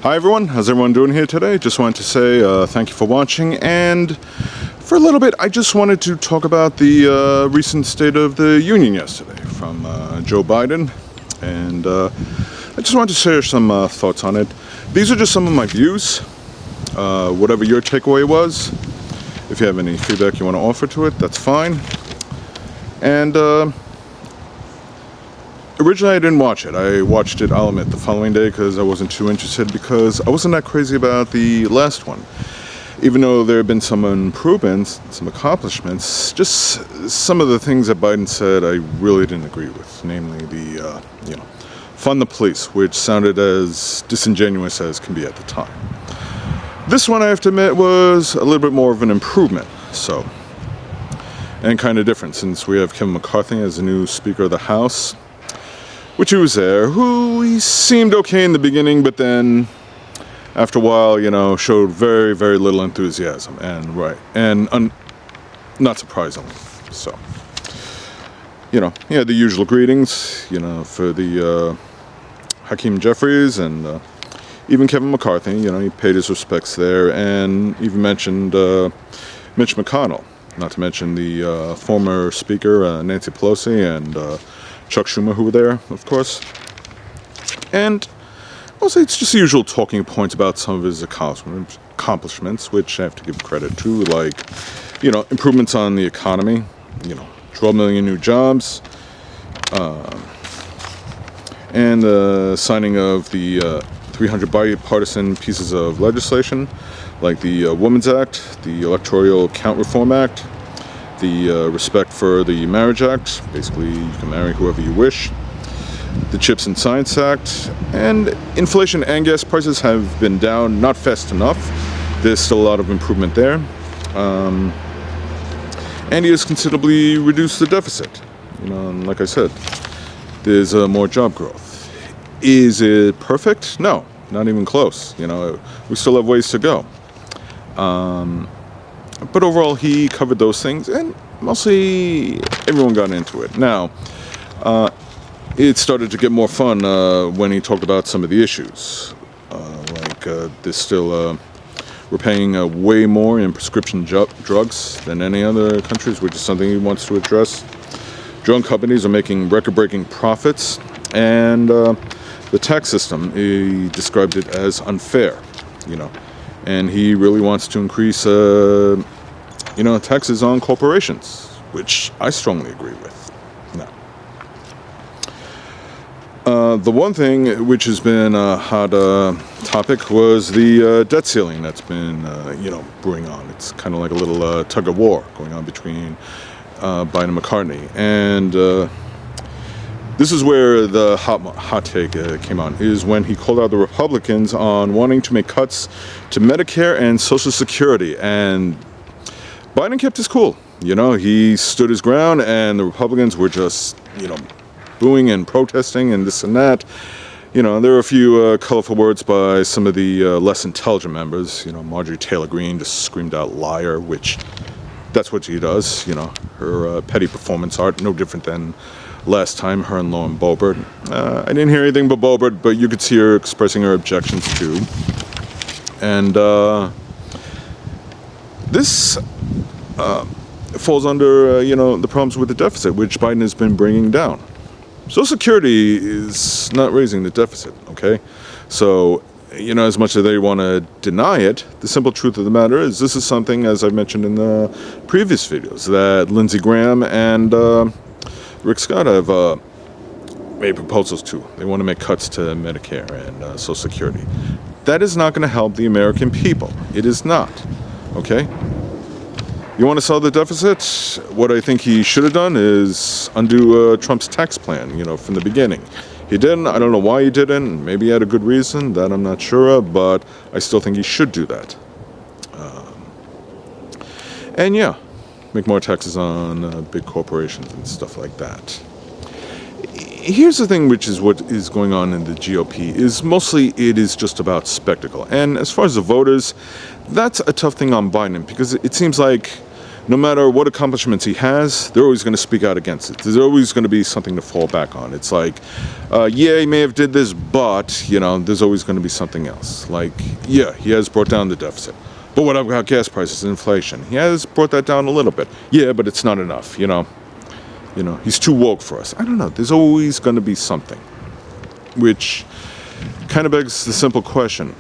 Hi everyone, how's everyone doing here today? Just wanted to say thank you for watching, and for a little bit I just wanted to talk about the recent State of the Union yesterday from Joe Biden, and I just wanted to share some thoughts on it. These are just some of my views, whatever your takeaway was. If you have any feedback you want to offer to it, that's fine. And originally I didn't watch it. I watched it, I'll admit, the following day because I wasn't too interested, because I wasn't that crazy about the last one. Even though there have been some improvements, some accomplishments, just some of the things that Biden said I really didn't agree with. Namely the, fund the police, which sounded as disingenuous as can be at the time. This one, I have to admit, was a little bit more of an improvement, and kind of different, since we have Kevin McCarthy as the new Speaker of the House, which he was there, who he seemed okay in the beginning, but then after a while, showed very, very little enthusiasm, and not surprisingly. So, he had the usual greetings, for the Hakeem Jeffries and even Kevin McCarthy. He paid his respects there, and even mentioned Mitch McConnell, not to mention the former Speaker Nancy Pelosi and Chuck Schumer, who were there, of course. And also, it's just the usual talking points about some of his accomplishments, which I have to give credit to, like, improvements on the economy, 12 million new jobs, and the signing of the 300 bipartisan pieces of legislation, like the Women's Act, the Electoral Count Reform Act, the Respect for the Marriage Act, basically you can marry whoever you wish, the Chips and Science Act, and inflation and gas prices have been down, not fast enough. There's still a lot of improvement there. And he has considerably reduced the deficit. And like I said, there's more job growth. Is it perfect? No, not even close. We still have ways to go. But overall, he covered those things, and mostly everyone got into it. Now, it started to get more fun when he talked about some of the issues. There's still, we're paying way more in prescription drugs than any other countries, which is something he wants to address. Drug companies are making record-breaking profits, and the tax system, he described it as unfair, and he really wants to increase, taxes on corporations, which I strongly agree with. Now, the one thing which has been a hot topic was the debt ceiling that's been, brewing on. It's kind of like a little tug of war going on between Biden and McCarthy, and this is where the hot take came on, is when he called out the Republicans on wanting to make cuts to Medicare and Social Security, and Biden kept his cool. He stood his ground, and the Republicans were just, booing and protesting and this and that. There were a few colorful words by some of the less intelligent members. Marjorie Taylor Greene just screamed out liar, which that's what she does. Her petty performance art, no different than last time, her and Lauren Boebert. I didn't hear anything but Boebert, but you could see her expressing her objections too. And this falls under, the problems with the deficit, which Biden has been bringing down. Social Security is not raising the deficit, okay? So, as much as they want to deny it, the simple truth of the matter is this is something, as I mentioned in the previous videos, that Lindsey Graham and Rick Scott have made proposals to. They want to make cuts to Medicare and Social Security. That is not going to help the American people. It is not, okay? You want to solve the deficit? What I think he should have done is undo Trump's tax plan, from the beginning. He didn't. I don't know why he didn't. Maybe he had a good reason. That I'm not sure of, but I still think he should do that. And yeah, make more taxes on big corporations and stuff like that. Here's the thing, which is what is going on in the GOP, is mostly it is just about spectacle. And as far as the voters, that's a tough thing on Biden, because it seems like no matter what accomplishments he has, they're always going to speak out against it. There's always going to be something to fall back on. It's like, yeah, he may have did this, but, there's always going to be something else. Like, yeah, he has brought down the deficit. But what about gas prices and inflation? He has brought that down a little bit. Yeah, but it's not enough, he's too woke for us. I don't know. There's always going to be something. Which kind of begs the simple question.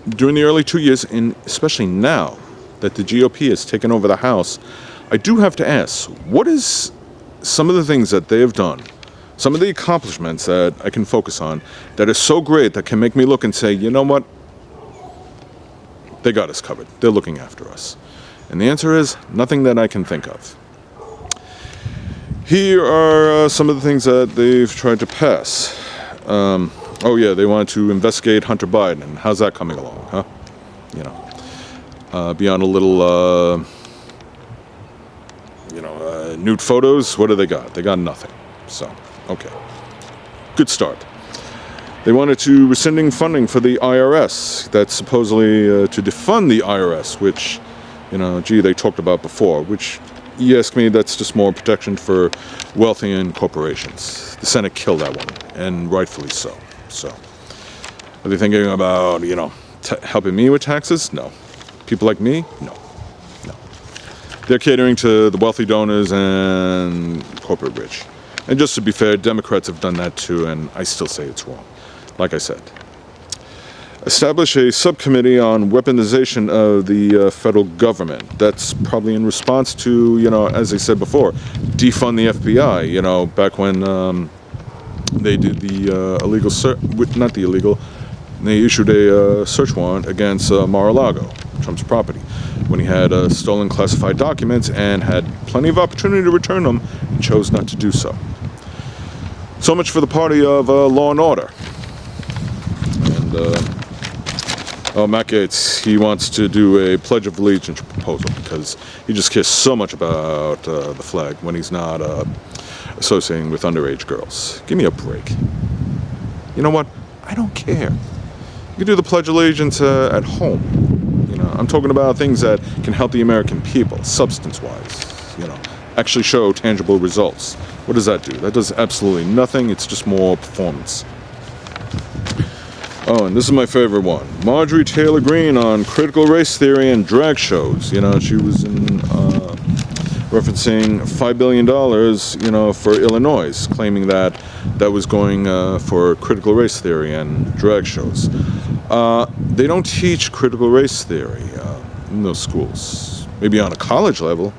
During the early 2 years, and especially now that the GOP has taken over the House, I do have to ask, what is some of the things that they have done, some of the accomplishments that I can focus on, that are so great that can make me look and say, you know what? They got us covered. They're looking after us. And the answer is nothing that I can think of. Here are some of the things that they've tried to pass. They want to investigate Hunter Biden. And how's that coming along, huh? Beyond a little, nude photos, what do they got? They got nothing. So, okay. Good start. They wanted to rescinding funding for the IRS. That's supposedly to defund the IRS, which, they talked about before, which, you ask me, that's just more protection for wealthy and corporations. The Senate killed that one, and rightfully so. So, are they thinking about, helping me with taxes? No. People like me? No. They're catering to the wealthy donors and corporate rich. And just to be fair, Democrats have done that too, and I still say it's wrong. Like I said. Establish a subcommittee on weaponization of the federal government. That's probably in response to, as I said before, defund the FBI, back when they did the illegal not the illegal, they issued a search warrant against Mar-a-Lago, Trump's property, when he had stolen classified documents and had plenty of opportunity to return them and chose not to do so. So much for the party of law and order. And Matt Gaetz, he wants to do a Pledge of Allegiance proposal because he just cares so much about the flag when he's not associating with underage girls. Give me a break. You know what? I don't care. You can do the Pledge of Allegiance at home. I'm talking about things that can help the American people, substance-wise. Actually show tangible results. What does that do? That does absolutely nothing. It's just more performance. Oh, and this is my favorite one. Marjorie Taylor Greene on critical race theory and drag shows. She was in referencing $5 billion, for Illinois, claiming that was going for critical race theory and drag shows. They don't teach critical race theory in those schools. Maybe on a college level.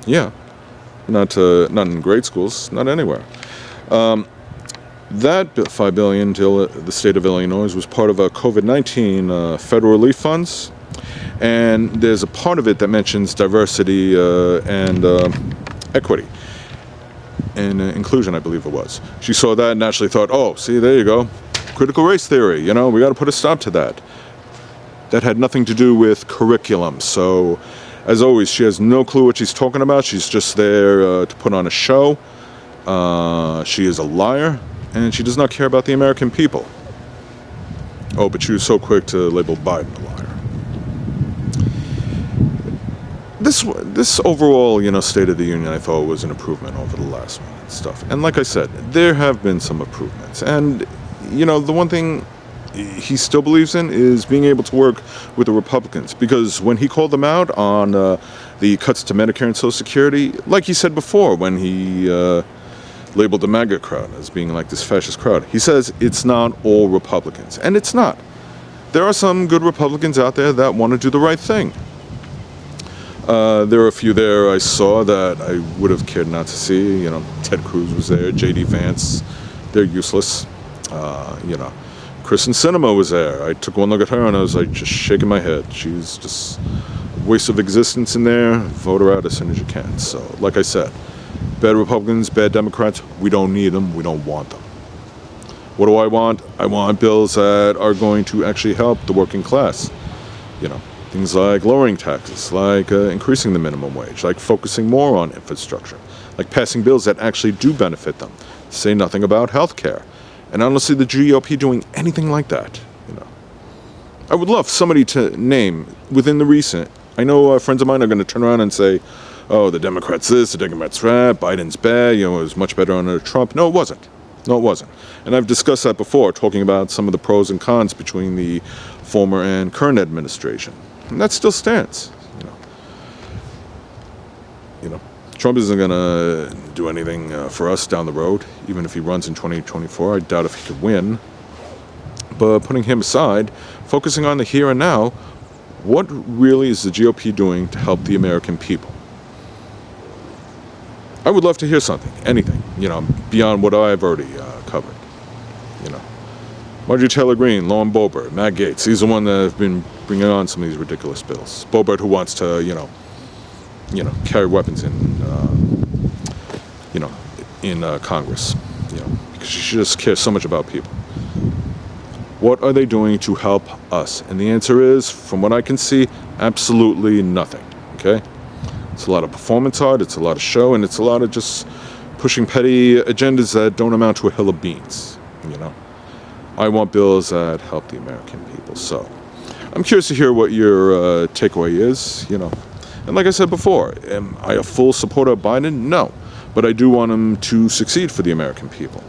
Yeah. Not in grade schools, not anywhere. That $5 billion to the state of Illinois was part of a COVID-19 federal relief funds, and there's a part of it that mentions diversity and equity and inclusion, I believe it was. She saw that and actually thought, oh, see, there you go, critical race theory. We got to put a stop to that. That had nothing to do with curriculum. So, as always, she has no clue what she's talking about. She's just there to put on a show. She is a liar. And she does not care about the American people. Oh, but she was so quick to label Biden a liar. This overall, State of the Union, I thought was an improvement over the last one and stuff. And like I said, there have been some improvements. And, the one thing he still believes in is being able to work with the Republicans. Because when he called them out on the cuts to Medicare and Social Security, like he said before, when he labeled the MAGA crowd as being like this fascist crowd. He says it's not all Republicans, and it's not. There are some good Republicans out there that want to do the right thing. There are a few there I saw that I would have cared not to see. Ted Cruz was there, J.D. Vance. They're useless. Kristen Sinema was there. I took one look at her and I was like just shaking my head. She's just a waste of existence in there. Vote her out as soon as you can. So, like I said, bad Republicans, bad Democrats, we don't need them, we don't want them. What do I want? I want bills that are going to actually help the working class. Things like lowering taxes, like increasing the minimum wage, like focusing more on infrastructure, like passing bills that actually do benefit them. Say nothing about health care. And I don't see the GOP doing anything like that. I would love somebody to name, within the recent, I know friends of mine are going to turn around and say, oh, the Democrats this, the Democrats that, Biden's bad, it was much better under Trump. No, it wasn't. No, it wasn't. And I've discussed that before, talking about some of the pros and cons between the former and current administration. And that still stands. Trump isn't going to do anything for us down the road, even if he runs in 2024. I doubt if he could win. But putting him aside, focusing on the here and now, what really is the GOP doing to help the American people? I would love to hear something, anything, beyond what I've already covered. Marjorie Taylor Greene, Lauren Boebert, Matt Gaetz. He's the one that have been bringing on some of these ridiculous bills. Boebert, who wants to, carry weapons in Congress, because she just cares so much about people. What are they doing to help us? And the answer is, from what I can see, absolutely nothing. Okay? It's a lot of performance art, it's a lot of show, and it's a lot of just pushing petty agendas that don't amount to a hill of beans. I want bills that help the American people. So I'm curious to hear what your takeaway is, And like I said before, am I a full supporter of Biden? No. But I do want him to succeed for the American people.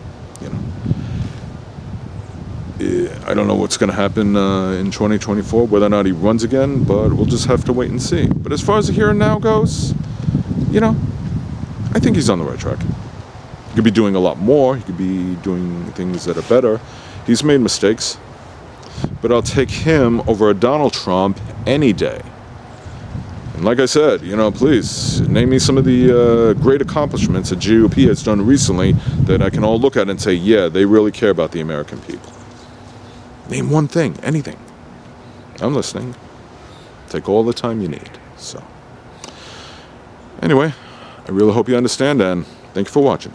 I don't know what's going to happen in 2024, whether or not he runs again, but we'll just have to wait and see. But as far as the here and now goes, I think he's on the right track. He could be doing a lot more. He could be doing things that are better. He's made mistakes. But I'll take him over a Donald Trump any day. And like I said, please name me some of the great accomplishments that GOP has done recently that I can all look at and say, yeah, they really care about the American people. Name one thing, anything. I'm listening. Take all the time you need. So, anyway, I really hope you understand, and thank you for watching.